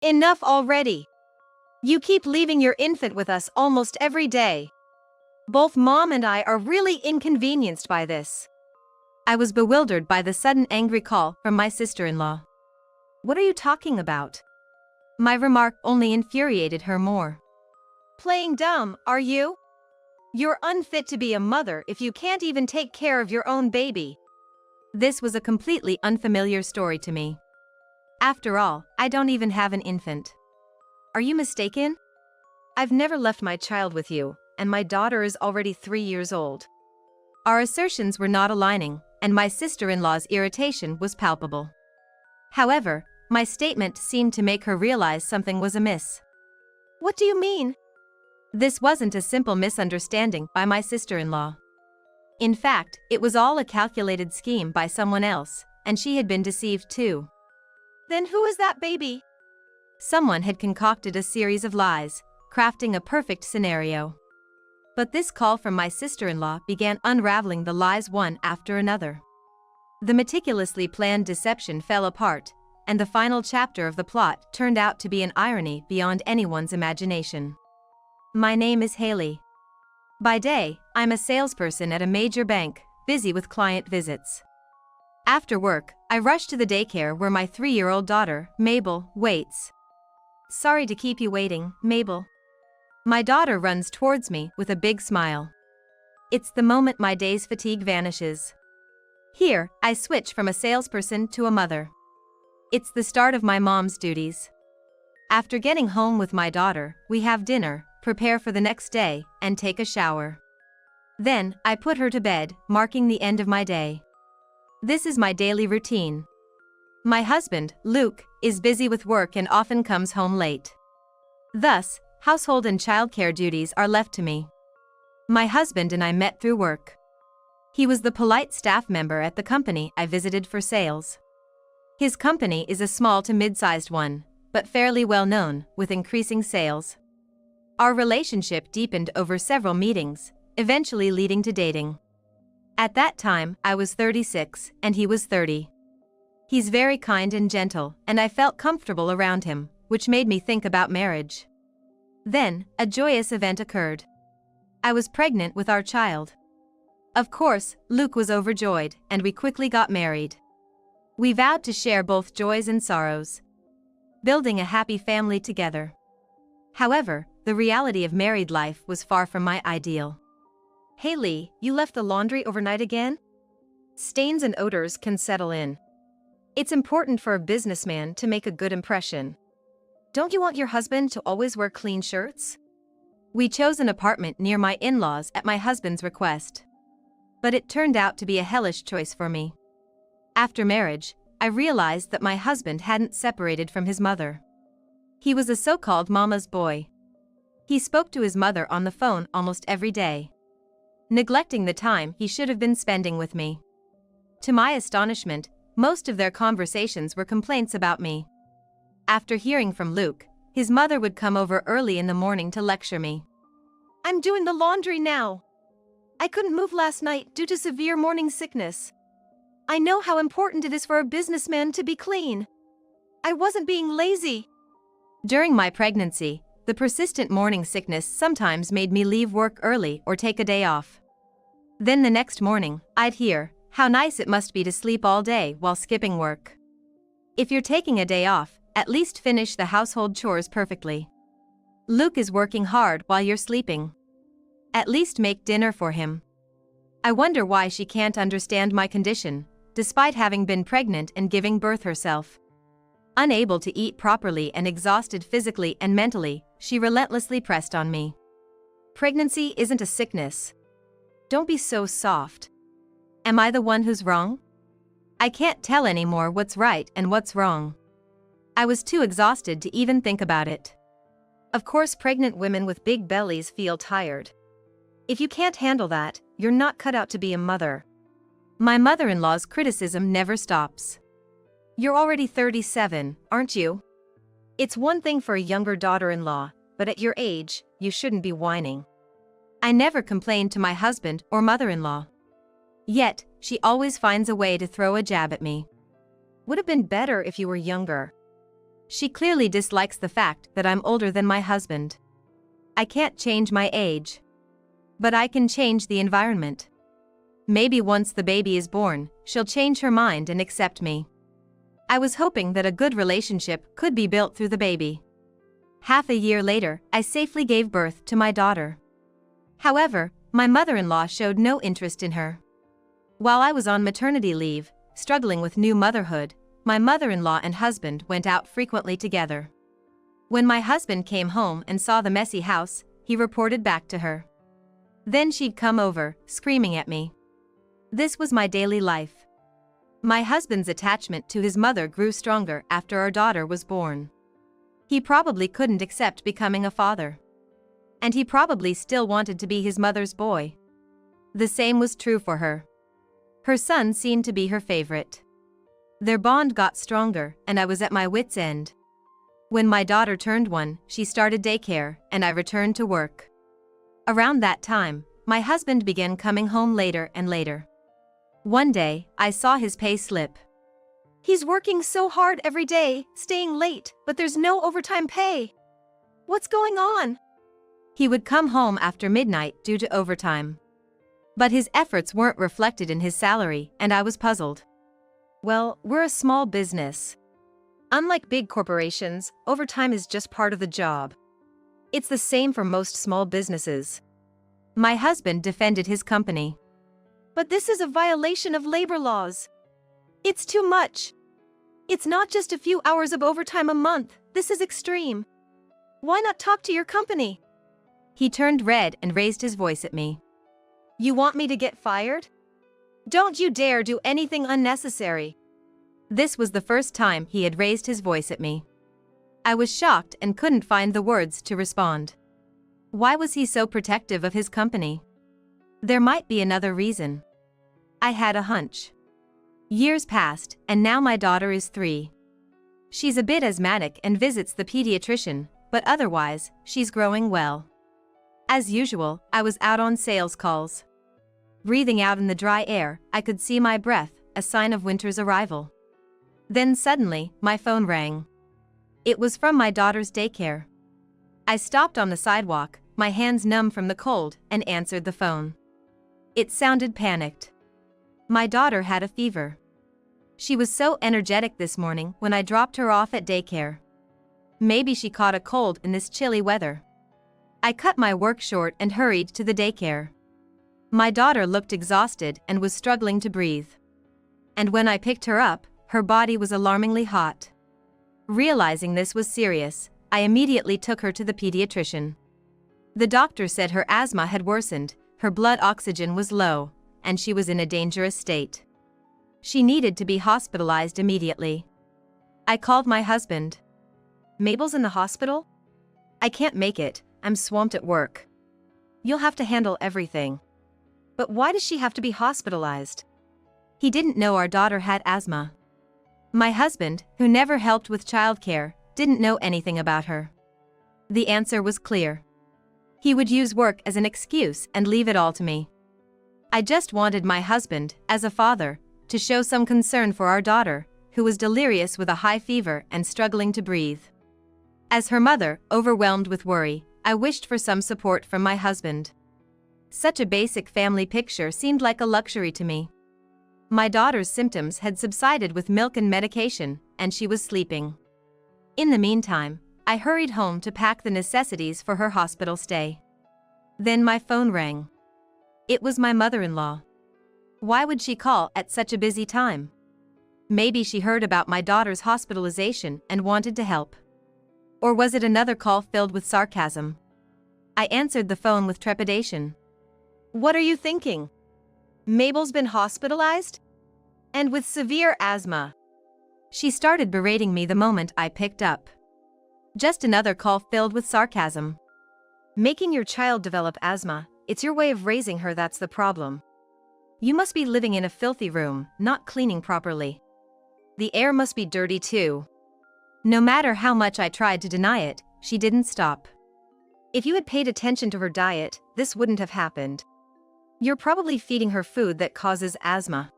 Enough already. You keep leaving your infant with us almost every day. Both Mom and I are really inconvenienced by this. I was bewildered by the sudden angry call from my sister-in-law. What are you talking about? My remark only infuriated her more. Playing dumb, are you? You're unfit to be a mother if you can't even take care of your own baby. This was a completely unfamiliar story to me. After all, I don't even have an infant. Are you mistaken? I've never left my child with you, and my daughter is already 3 years old. Our assertions were not aligning, and my sister-in-law's irritation was palpable. However, my statement seemed to make her realize something was amiss. What do you mean? This wasn't a simple misunderstanding by my sister-in-law. In fact, it was all a calculated scheme by someone else, and she had been deceived too. Then who is that baby? Someone had concocted a series of lies, crafting a perfect scenario. But this call from my sister-in-law began unraveling the lies one after another. The meticulously planned deception fell apart, and the final chapter of the plot turned out to be an irony beyond anyone's imagination. My name is Haley. By day, I'm a salesperson at a major bank, busy with client visits. After work, I rush to the daycare where my 3-year-old daughter, Mabel, waits. Sorry to keep you waiting, Mabel. My daughter runs towards me with a big smile. It's the moment my day's fatigue vanishes. Here, I switch from a salesperson to a mother. It's the start of my mom's duties. After getting home with my daughter, we have dinner, prepare for the next day, and take a shower. Then, I put her to bed, marking the end of my day. This is my daily routine. My husband, Luke, is busy with work and often comes home late. Thus, household and childcare duties are left to me. My husband and I met through work. He was the polite staff member at the company I visited for sales. His company is a small to mid-sized one, but fairly well known, with increasing sales. Our relationship deepened over several meetings, eventually leading to dating. At that time, I was 36, and he was 30. He's very kind and gentle, and I felt comfortable around him, which made me think about marriage. Then, a joyous event occurred. I was pregnant with our child. Of course, Luke was overjoyed, and we quickly got married. We vowed to share both joys and sorrows, building a happy family together. However, the reality of married life was far from my ideal. Haley, you left the laundry overnight again? Stains and odors can settle in. It's important for a businessman to make a good impression. Don't you want your husband to always wear clean shirts? We chose an apartment near my in-laws at my husband's request. But it turned out to be a hellish choice for me. After marriage, I realized that my husband hadn't separated from his mother. He was a so-called mama's boy. He spoke to his mother on the phone almost every day, neglecting the time he should have been spending with me. To my astonishment, most of their conversations were complaints about me. After hearing from Luke, his mother would come over early in the morning to lecture me. I'm doing the laundry now. I couldn't move last night due to severe morning sickness. I know how important it is for a businessman to be clean. I wasn't being lazy. During my pregnancy, the persistent morning sickness sometimes made me leave work early or take a day off. Then the next morning, I'd hear, how nice it must be to sleep all day while skipping work. If you're taking a day off, at least finish the household chores perfectly. Luke is working hard while you're sleeping. At least make dinner for him. I wonder why she can't understand my condition, despite having been pregnant and giving birth herself. Unable to eat properly and exhausted physically and mentally, she relentlessly pressed on me. Pregnancy isn't a sickness. Don't be so soft. Am I the one who's wrong? I can't tell anymore what's right and what's wrong. I was too exhausted to even think about it. Of course, pregnant women with big bellies feel tired. If you can't handle that, you're not cut out to be a mother. My mother-in-law's criticism never stops. You're already 37, aren't you? It's one thing for a younger daughter-in-law, but at your age, you shouldn't be whining. I never complained to my husband or mother-in-law. Yet, she always finds a way to throw a jab at me. Would have been better if you were younger. She clearly dislikes the fact that I'm older than my husband. I can't change my age. But I can change the environment. Maybe once the baby is born, she'll change her mind and accept me. I was hoping that a good relationship could be built through the baby. Half a year later, I safely gave birth to my daughter. However, my mother-in-law showed no interest in her. While I was on maternity leave, struggling with new motherhood, my mother-in-law and husband went out frequently together. When my husband came home and saw the messy house, he reported back to her. Then she'd come over, screaming at me. This was my daily life. My husband's attachment to his mother grew stronger after our daughter was born. He probably couldn't accept becoming a father. And he probably still wanted to be his mother's boy. The same was true for her. Her son seemed to be her favorite. Their bond got stronger, and I was at my wit's end. When my daughter turned 1, she started daycare, and I returned to work. Around that time, my husband began coming home later and later. One day, I saw his pay slip. He's working so hard every day, staying late, but there's no overtime pay. What's going on? He would come home after midnight due to overtime. But his efforts weren't reflected in his salary, and I was puzzled. Well, we're a small business. Unlike big corporations, overtime is just part of the job. It's the same for most small businesses. My husband defended his company. But this is a violation of labor laws. It's too much. It's not just a few hours of overtime a month, this is extreme. Why not talk to your company? He turned red and raised his voice at me. You want me to get fired? Don't you dare do anything unnecessary. This was the first time he had raised his voice at me. I was shocked and couldn't find the words to respond. Why was he so protective of his company? There might be another reason. I had a hunch. Years passed, and now my daughter is 3. She's a bit asthmatic and visits the pediatrician, but otherwise, she's growing well. As usual, I was out on sales calls. Breathing out in the dry air, I could see my breath, a sign of winter's arrival. Then suddenly, my phone rang. It was from my daughter's daycare. I stopped on the sidewalk, my hands numb from the cold, and answered the phone. It sounded panicked. My daughter had a fever. She was so energetic this morning when I dropped her off at daycare. Maybe she caught a cold in this chilly weather. I cut my work short and hurried to the daycare. My daughter looked exhausted and was struggling to breathe. And when I picked her up, her body was alarmingly hot. Realizing this was serious, I immediately took her to the pediatrician. The doctor said her asthma had worsened, her blood oxygen was low, and she was in a dangerous state. She needed to be hospitalized immediately. I called my husband. Mabel's in the hospital? I can't make it, I'm swamped at work. You'll have to handle everything. But why does she have to be hospitalized? He didn't know our daughter had asthma. My husband, who never helped with childcare, didn't know anything about her. The answer was clear. He would use work as an excuse and leave it all to me. I just wanted my husband, as a father, to show some concern for our daughter, who was delirious with a high fever and struggling to breathe. As her mother, overwhelmed with worry, I wished for some support from my husband. Such a basic family picture seemed like a luxury to me. My daughter's symptoms had subsided with milk and medication, and she was sleeping. In the meantime, I hurried home to pack the necessities for her hospital stay. Then my phone rang. It was my mother-in-law. Why would she call at such a busy time? Maybe she heard about my daughter's hospitalization and wanted to help. Or was it another call filled with sarcasm? I answered the phone with trepidation. What are you thinking? Mabel's been hospitalized? And with severe asthma. She started berating me the moment I picked up. Just another call filled with sarcasm. Making your child develop asthma, it's your way of raising her that's the problem. You must be living in a filthy room, not cleaning properly. The air must be dirty too. No matter how much I tried to deny it, she didn't stop. If you had paid attention to her diet, this wouldn't have happened. You're probably feeding her food that causes asthma.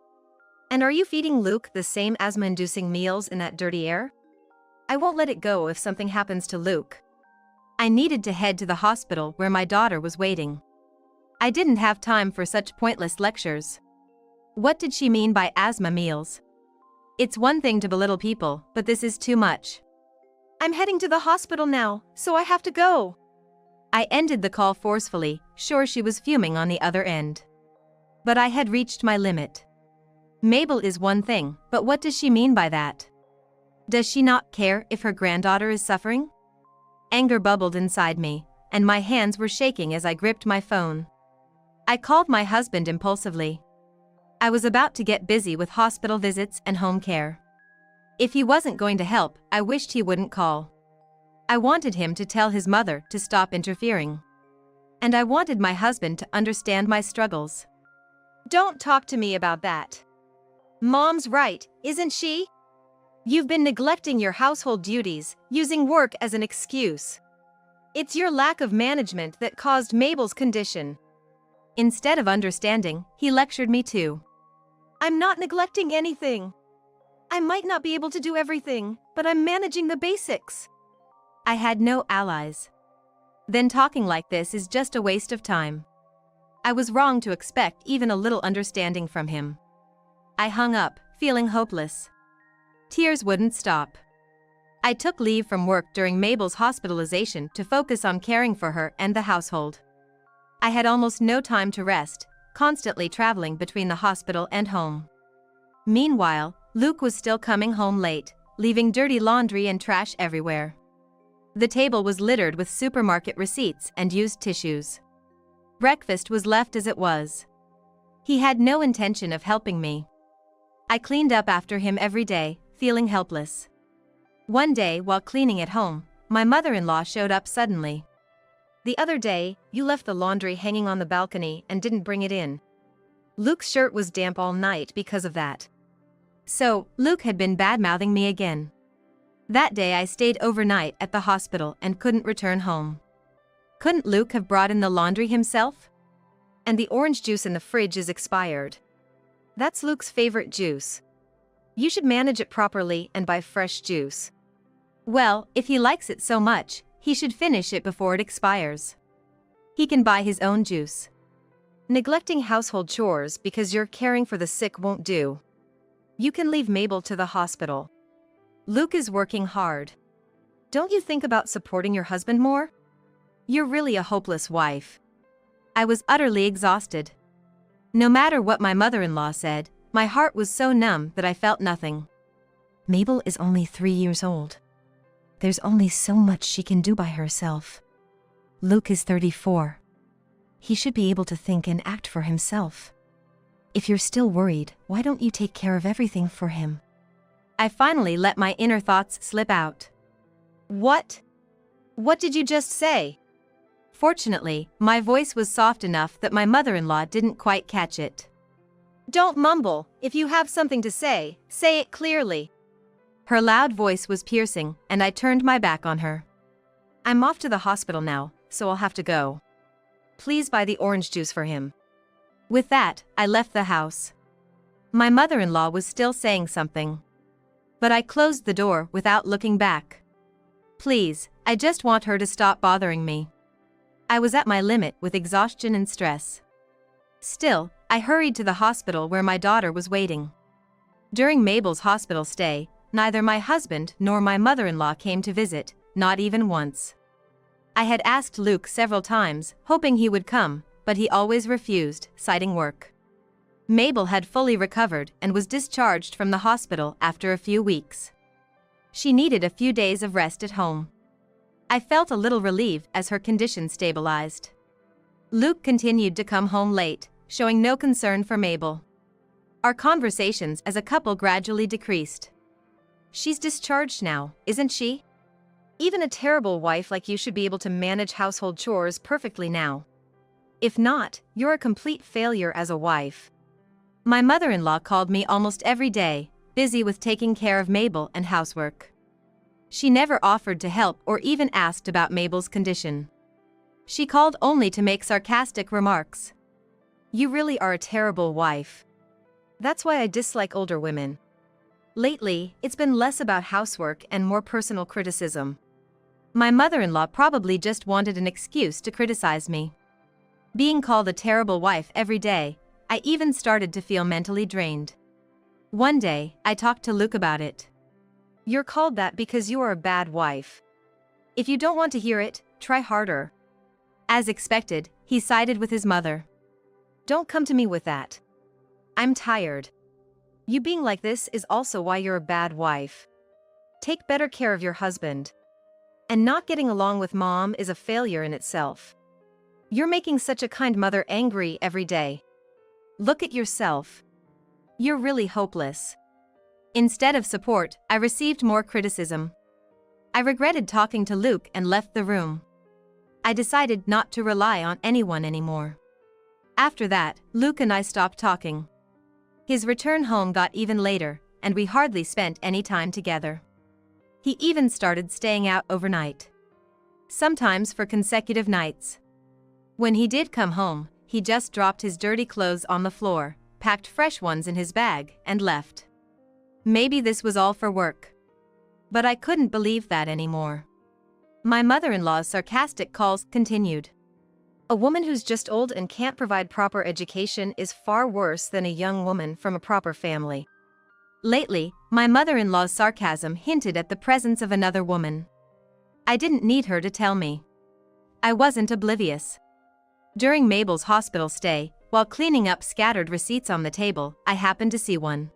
And are you feeding Luke the same asthma-inducing meals in that dirty air? I won't let it go if something happens to Luke. I needed to head to the hospital where my daughter was waiting. I didn't have time for such pointless lectures. What did she mean by asthma meals? It's one thing to belittle people, but this is too much. I'm heading to the hospital now, so I have to go. I ended the call forcefully, sure she was fuming on the other end. But I had reached my limit. Mabel is one thing, but what does she mean by that? Does she not care if her granddaughter is suffering? Anger bubbled inside me, and my hands were shaking as I gripped my phone. I called my husband impulsively. I was about to get busy with hospital visits and home care. If he wasn't going to help, I wished he wouldn't call. I wanted him to tell his mother to stop interfering. And I wanted my husband to understand my struggles. Don't talk to me about that. Mom's right, isn't she? You've been neglecting your household duties, using work as an excuse. It's your lack of management that caused Mabel's condition. Instead of understanding, he lectured me too. I'm not neglecting anything. I might not be able to do everything, but I'm managing the basics. I had no allies. Then talking like this is just a waste of time. I was wrong to expect even a little understanding from him. I hung up, feeling hopeless. Tears wouldn't stop. I took leave from work during Mabel's hospitalization to focus on caring for her and the household. I had almost no time to rest, constantly traveling between the hospital and home. Meanwhile, Luke was still coming home late, leaving dirty laundry and trash everywhere. The table was littered with supermarket receipts and used tissues. Breakfast was left as it was. He had no intention of helping me. I cleaned up after him every day, feeling helpless. One day, while cleaning at home, my mother-in-law showed up suddenly. The other day, you left the laundry hanging on the balcony and didn't bring it in. Luke's shirt was damp all night because of that. So, Luke had been bad-mouthing me again. That day I stayed overnight at the hospital and couldn't return home. Couldn't Luke have brought in the laundry himself? And the orange juice in the fridge is expired. That's Luke's favorite juice. You should manage it properly and buy fresh juice. Well, if he likes it so much, he should finish it before it expires. He can buy his own juice. Neglecting household chores because you're caring for the sick won't do. You can leave Mabel to the hospital. Luke is working hard. Don't you think about supporting your husband more? You're really a hopeless wife. I was utterly exhausted. No matter what my mother-in-law said, my heart was so numb that I felt nothing. Mabel is only 3 years old. There's only so much she can do by herself. Luke is 34. He should be able to think and act for himself. If you're still worried, why don't you take care of everything for him? I finally let my inner thoughts slip out. What? What did you just say? Fortunately, my voice was soft enough that my mother-in-law didn't quite catch it. Don't mumble. If you have something to say it clearly. Her loud voice was piercing, and I turned my back on her. I'm off to the hospital now, so I'll have to go. Please buy the orange juice for him. With that, I left the house. My mother-in-law was still saying something. But I closed the door without looking back. Please, I just want her to stop bothering me. I was at my limit with exhaustion and stress. Still, I hurried to the hospital where my daughter was waiting. During Mabel's hospital stay, neither my husband nor my mother-in-law came to visit, not even once. I had asked Luke several times, hoping he would come, but he always refused, citing work. Mabel had fully recovered and was discharged from the hospital after a few weeks. She needed a few days of rest at home. I felt a little relieved as her condition stabilized. Luke continued to come home late, showing no concern for Mabel. Our conversations as a couple gradually decreased. She's discharged now, isn't she? Even a terrible wife like you should be able to manage household chores perfectly now. If not, you're a complete failure as a wife. My mother-in-law called me almost every day, busy with taking care of Mabel and housework. She never offered to help or even asked about Mabel's condition. She called only to make sarcastic remarks. You really are a terrible wife. That's why I dislike older women. Lately, it's been less about housework and more personal criticism. My mother-in-law probably just wanted an excuse to criticize me. Being called a terrible wife every day, I even started to feel mentally drained. One day, I talked to Luke about it. "You're called that because you are a bad wife. If you don't want to hear it, try harder." As expected, he sided with his mother. "Don't come to me with that. I'm tired. You being like this is also why you're a bad wife. Take better care of your husband. And not getting along with mom is a failure in itself. You're making such a kind mother angry every day. Look at yourself. You're really hopeless." Instead of support, I received more criticism. I regretted talking to Luke and left the room. I decided not to rely on anyone anymore. After that, Luke and I stopped talking. His return home got even later, and we hardly spent any time together. He even started staying out overnight. Sometimes for consecutive nights. When he did come home, he just dropped his dirty clothes on the floor, packed fresh ones in his bag, and left. Maybe this was all for work. But I couldn't believe that anymore. My mother-in-law's sarcastic calls continued. "A woman who's just old and can't provide proper education is far worse than a young woman from a proper family." Lately, my mother-in-law's sarcasm hinted at the presence of another woman. I didn't need her to tell me. I wasn't oblivious. During Mabel's hospital stay, while cleaning up scattered receipts on the table, I happened to see one.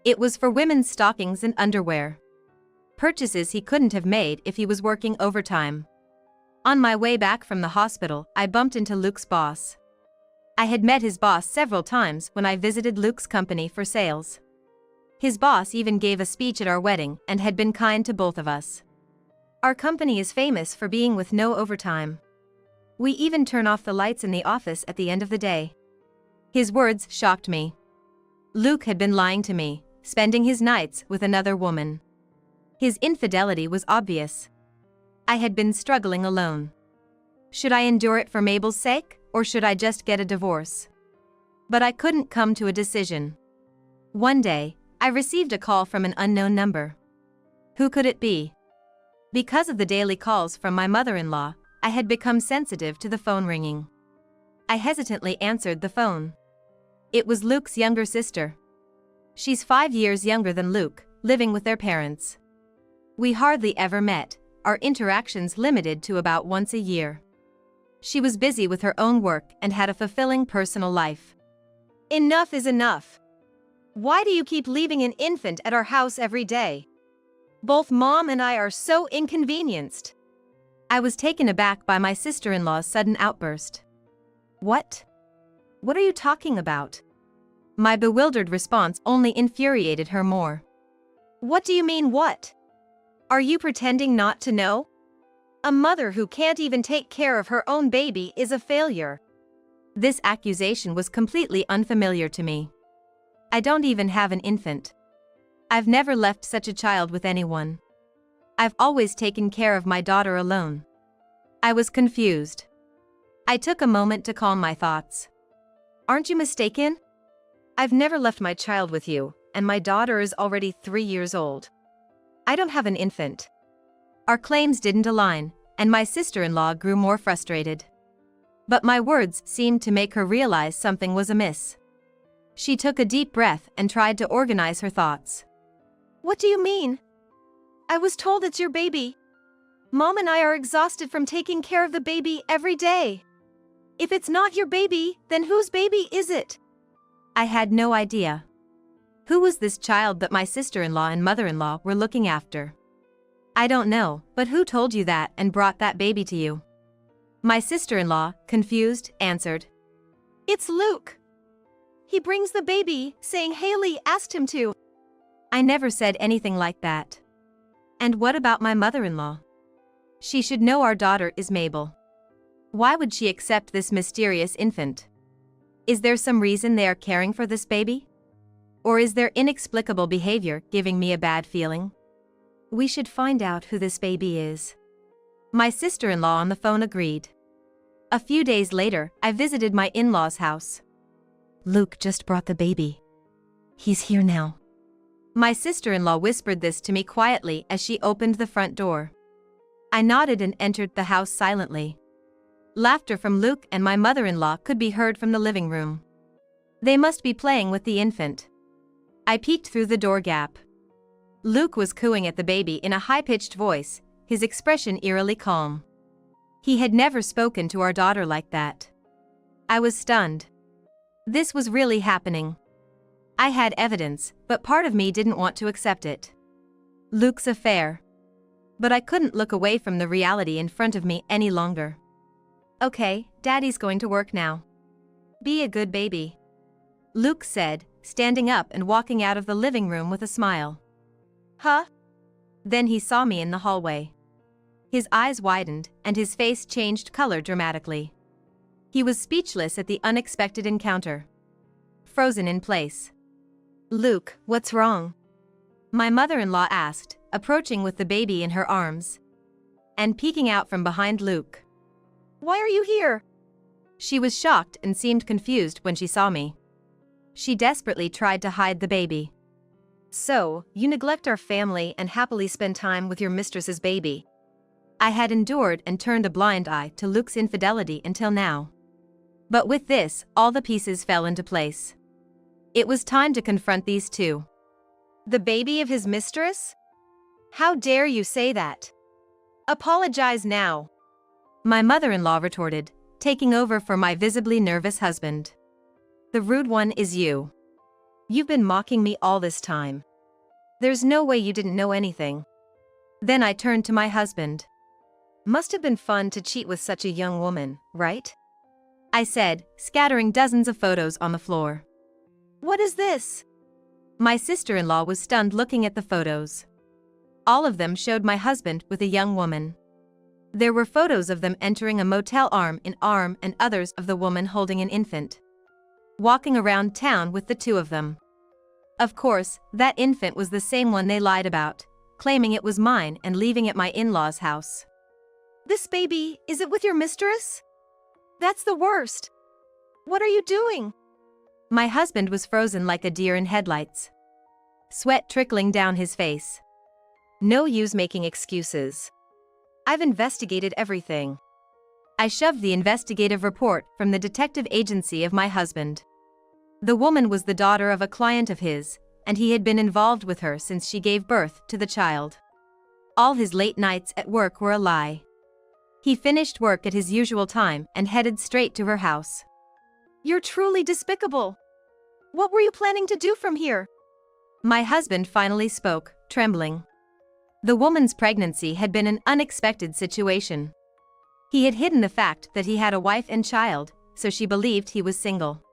It was for women's stockings and underwear. Purchases he couldn't have made if he was working overtime. On my way back from the hospital, I bumped into Luke's boss. I had met his boss several times when I visited Luke's company for sales. His boss even gave a speech at our wedding and had been kind to both of us. "Our company is famous for being with no overtime. We even turn off the lights in the office at the end of the day." His words shocked me. Luke had been lying to me, spending his nights with another woman. His infidelity was obvious. I had been struggling alone. Should I endure it for Mabel's sake, or should I just get a divorce? But I couldn't come to a decision. One day, I received a call from an unknown number. Who could it be? Because of the daily calls from my mother-in-law, I had become sensitive to the phone ringing. I hesitantly answered the phone. It was Luke's younger sister. She's 5 years younger than Luke, living with their parents. We hardly ever met, our interactions limited to about once a year. She was busy with her own work and had a fulfilling personal life. "Enough is enough. Why do you keep leaving an infant at our house every day? Both mom and I are so inconvenienced." I was taken aback by my sister-in-law's sudden outburst. "What? What are you talking about?" My bewildered response only infuriated her more. "What do you mean what? Are you pretending not to know? A mother who can't even take care of her own baby is a failure." This accusation was completely unfamiliar to me. I don't even have an infant. I've never left such a child with anyone. I've always taken care of my daughter alone. I was confused. I took a moment to calm my thoughts. "Aren't you mistaken? I've never left my child with you, and my daughter is already 3 years old. I don't have an infant." Our claims didn't align, and my sister-in-law grew more frustrated. But my words seemed to make her realize something was amiss. She took a deep breath and tried to organize her thoughts. "What do you mean? I was told it's your baby. Mom and I are exhausted from taking care of the baby every day. If it's not your baby, then whose baby is it?" I had no idea. Who was this child that my sister-in-law and mother-in-law were looking after? "I don't know, but who told you that and brought that baby to you?" My sister-in-law, confused, answered. "It's Luke. He brings the baby, saying Haley asked him to." I never said anything like that. And what about my mother-in-law? She should know our daughter is Mabel. Why would she accept this mysterious infant? Is there some reason they are caring for this baby? Or is their inexplicable behavior giving me a bad feeling? We should find out who this baby is. My sister-in-law on the phone agreed. A few days later, I visited my in-laws' house. "Luke just brought the baby. He's here now." My sister-in-law whispered this to me quietly as she opened the front door. I nodded and entered the house silently. Laughter from Luke and my mother-in-law could be heard from the living room. They must be playing with the infant. I peeked through the door gap. Luke was cooing at the baby in a high-pitched voice, his expression eerily calm. He had never spoken to our daughter like that. I was stunned. This was really happening. I had evidence, but part of me didn't want to accept it. Luke's affair. But I couldn't look away from the reality in front of me any longer. Okay, Daddy's going to work now. Be a good baby, Luke said, standing up and walking out of the living room with a smile. Huh? Then he saw me in the hallway. His eyes widened, and his face changed color dramatically. He was speechless at the unexpected encounter. Frozen in place. Luke, what's wrong? My mother-in-law asked, approaching with the baby in her arms. And peeking out from behind Luke. Why are you here? She was shocked and seemed confused when she saw me. She desperately tried to hide the baby. So, you neglect our family and happily spend time with your mistress's baby. I had endured and turned a blind eye to Luke's infidelity until now. But with this, all the pieces fell into place. It was time to confront these two. The baby of his mistress? How dare you say that? Apologize now. My mother-in-law retorted, taking over for my visibly nervous husband. The rude one is you. You've been mocking me all this time. There's no way you didn't know anything. Then I turned to my husband. Must have been fun to cheat with such a young woman, right? I said, scattering dozens of photos on the floor. What is this? My sister-in-law was stunned looking at the photos. All of them showed my husband with a young woman. There were photos of them entering a motel arm in arm and others of the woman holding an infant. Walking around town with the two of them. Of course, that infant was the same one they lied about, claiming it was mine and leaving at my in-laws' house. This baby, is it with your mistress? That's the worst. What are you doing? My husband was frozen like a deer in headlights. Sweat trickling down his face. No use making excuses. I've investigated everything. I shoved the investigative report from the detective agency of my husband. The woman was the daughter of a client of his, and he had been involved with her since she gave birth to the child. All his late nights at work were a lie. He finished work at his usual time and headed straight to her house. You're truly despicable. What were you planning to do from here? My husband finally spoke, trembling. The woman's pregnancy had been an unexpected situation. He had hidden the fact that he had a wife and child, so she believed he was single.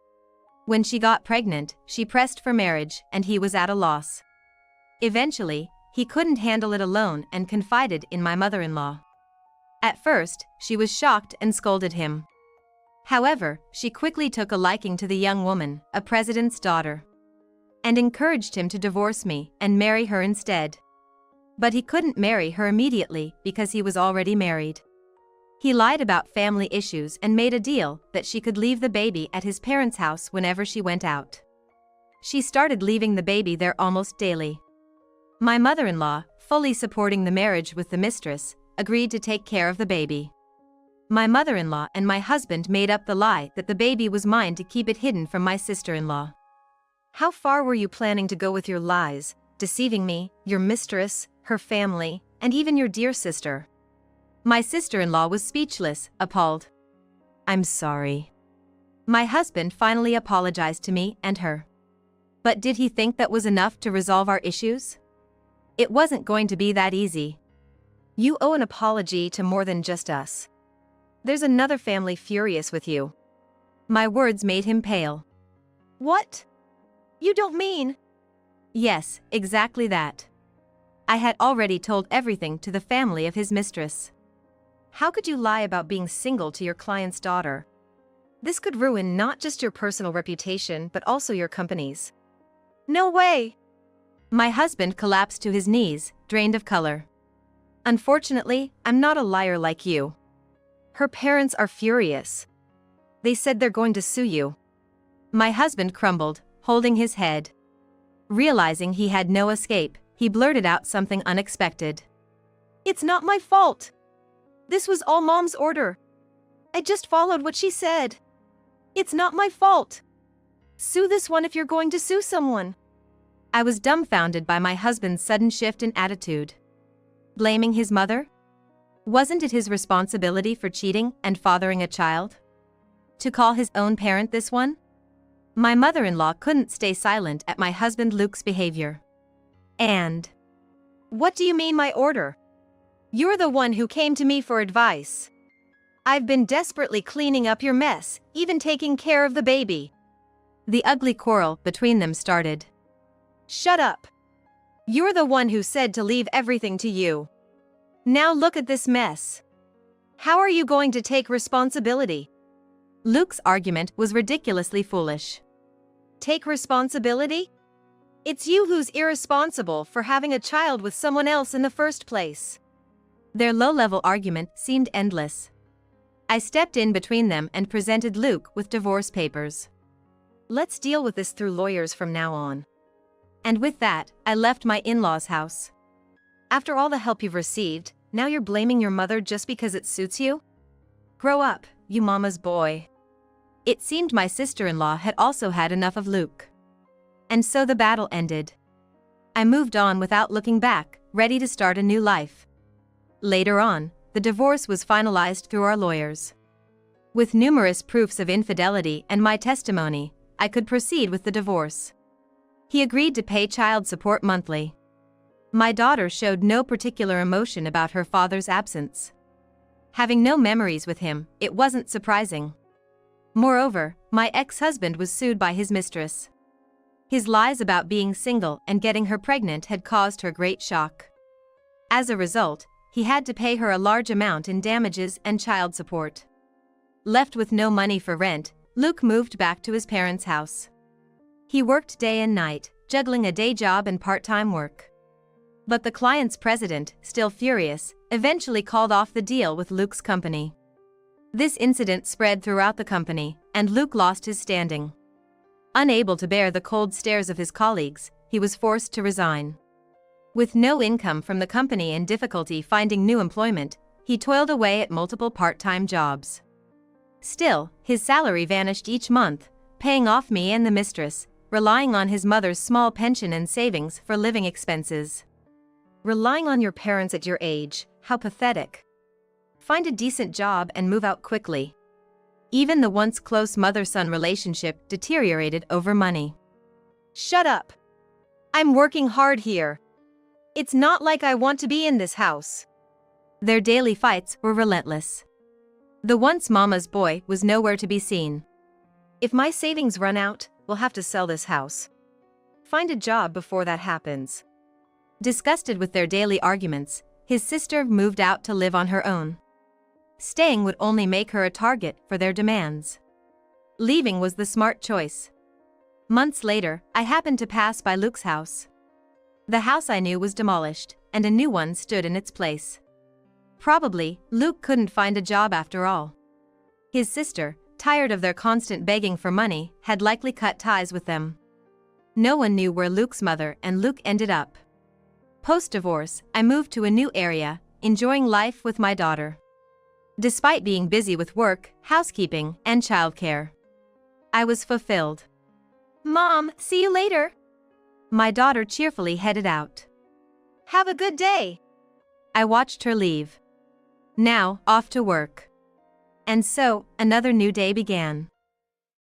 When she got pregnant, she pressed for marriage, and he was at a loss. Eventually, he couldn't handle it alone and confided in my mother-in-law. At first, she was shocked and scolded him. However, she quickly took a liking to the young woman, a president's daughter, and encouraged him to divorce me and marry her instead. But he couldn't marry her immediately because he was already married. He lied about family issues and made a deal that she could leave the baby at his parents' house whenever she went out. She started leaving the baby there almost daily. My mother-in-law, fully supporting the marriage with the mistress, agreed to take care of the baby. My mother-in-law and my husband made up the lie that the baby was mine to keep it hidden from my sister-in-law. How far were you planning to go with your lies, deceiving me, your mistress, her family, and even your dear sister? My sister-in-law was speechless, appalled. I'm sorry. My husband finally apologized to me and her. But did he think that was enough to resolve our issues? It wasn't going to be that easy. You owe an apology to more than just us. There's another family furious with you. My words made him pale. What? You don't mean? Yes, exactly that. I had already told everything to the family of his mistress. How could you lie about being single to your client's daughter? This could ruin not just your personal reputation but also your company's. No way! My husband collapsed to his knees, drained of color. Unfortunately, I'm not a liar like you. Her parents are furious. They said they're going to sue you. My husband crumbled, holding his head. Realizing he had no escape, he blurted out something unexpected. "It's not my fault. This was all Mom's order. I just followed what she said. It's not my fault. Sue this one if you're going to sue someone." I was dumbfounded by my husband's sudden shift in attitude. Blaming his mother? Wasn't it his responsibility for cheating and fathering a child? To call his own parent this one? My mother-in-law couldn't stay silent at my husband Luke's behavior. "And what do you mean my order? You're the one who came to me for advice. I've been desperately cleaning up your mess, even taking care of the baby." The ugly quarrel between them started. "Shut up. You're the one who said to leave everything to you. Now look at this mess. How are you going to take responsibility?" Luke's argument was ridiculously foolish. Take responsibility? It's you who's irresponsible for having a child with someone else in the first place. Their low-level argument seemed endless. I stepped in between them and presented Luke with divorce papers. "Let's deal with this through lawyers from now on." And with that, I left my in-laws' house. After all the help you've received, now you're blaming your mother just because it suits you? Grow up, you mama's boy. It seemed my sister-in-law had also had enough of Luke. And so the battle ended. I moved on without looking back, ready to start a new life. Later on, the divorce was finalized through our lawyers. With numerous proofs of infidelity and my testimony, I could proceed with the divorce. He agreed to pay child support monthly. My daughter showed no particular emotion about her father's absence. Having no memories with him, it wasn't surprising. Moreover, my ex-husband was sued by his mistress. His lies about being single and getting her pregnant had caused her great shock. As a result, he had to pay her a large amount in damages and child support. Left with no money for rent, Luke moved back to his parents' house. He worked day and night, juggling a day job and part-time work. But the client's president, still furious, eventually called off the deal with Luke's company. This incident spread throughout the company, and Luke lost his standing. Unable to bear the cold stares of his colleagues, he was forced to resign. With no income from the company and difficulty finding new employment, he toiled away at multiple part-time jobs. Still, his salary vanished each month, paying off me and the mistress, relying on his mother's small pension and savings for living expenses. Relying on your parents at your age, how pathetic. Find a decent job and move out quickly. Even the once close mother-son relationship deteriorated over money. Shut up. I'm working hard here. It's not like I want to be in this house. Their daily fights were relentless. The once mama's boy was nowhere to be seen. If my savings run out, we'll have to sell this house. Find a job before that happens. Disgusted with their daily arguments, his sister moved out to live on her own. Staying would only make her a target for their demands. Leaving was the smart choice. Months later, I happened to pass by Luke's house. The house I knew was demolished, and a new one stood in its place. Probably, Luke couldn't find a job after all. His sister, tired of their constant begging for money, had likely cut ties with them. No one knew where Luke's mother and Luke ended up. Post-divorce, I moved to a new area, enjoying life with my daughter. Despite being busy with work, housekeeping, and childcare, I was fulfilled. Mom, see you later. My daughter cheerfully headed out. Have a good day. I watched her leave. Now, off to work. And so, another new day began.